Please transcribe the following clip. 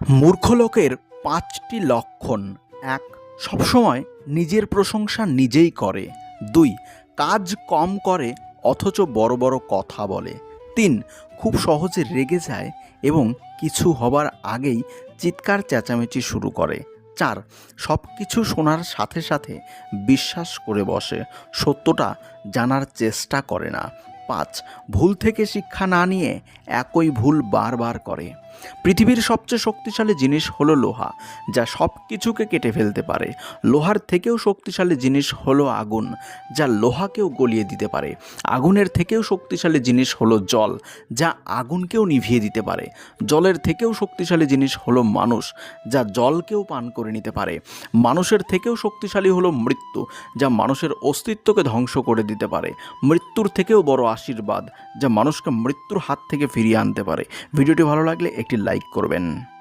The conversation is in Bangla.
মূর্খ লোকের ৫টি লক্ষণ। ১. সবসময় নিজের প্রশংসা নিজেই করে। ২. কাজ কম করে অথচ বড় বড় কথা বলে। ৩. খুব সহজে রেগে যায় এবং কিছু হবার আগেই চিৎকার চেঁচামেচি শুরু করে। ৪. সব কিছু শোনার সাথে সাথে বিশ্বাস করে বসে, সত্যটা জানার চেষ্টা করে না। ৫. ভুল থেকে শিক্ষা না নিয়ে একই ভুল বারবার করে। পৃথিবীর সবচেয়ে শক্তিশালী জিনিস হলো লোহা, যা সব কিছুকে কেটে ফেলতে পারে। লোহার থেকেও শক্তিশালী জিনিস হলো আগুন, যা লোহাকেও গলিয়ে দিতে পারে। আগুনের থেকেও শক্তিশালী জিনিস হলো জল, যা আগুনকেও নিভিয়ে দিতে পারে। জলের থেকেও শক্তিশালী জিনিস হলো মানুষ, যা জলকেও পান করে নিতে পারে। মানুষের থেকেও শক্তিশালী হলো মৃত্যু, যা মানুষের অস্তিত্বকে ধ্বংস করে দিতে পারে। মৃত্যুর থেকেও বড় আশীর্বাদ, যা মানুষকে মৃত্যুর হাত থেকে ফিরিয়ে আনতে পারে। ভিডিওটি ভালো লাগলে একটি লাইক করবেন।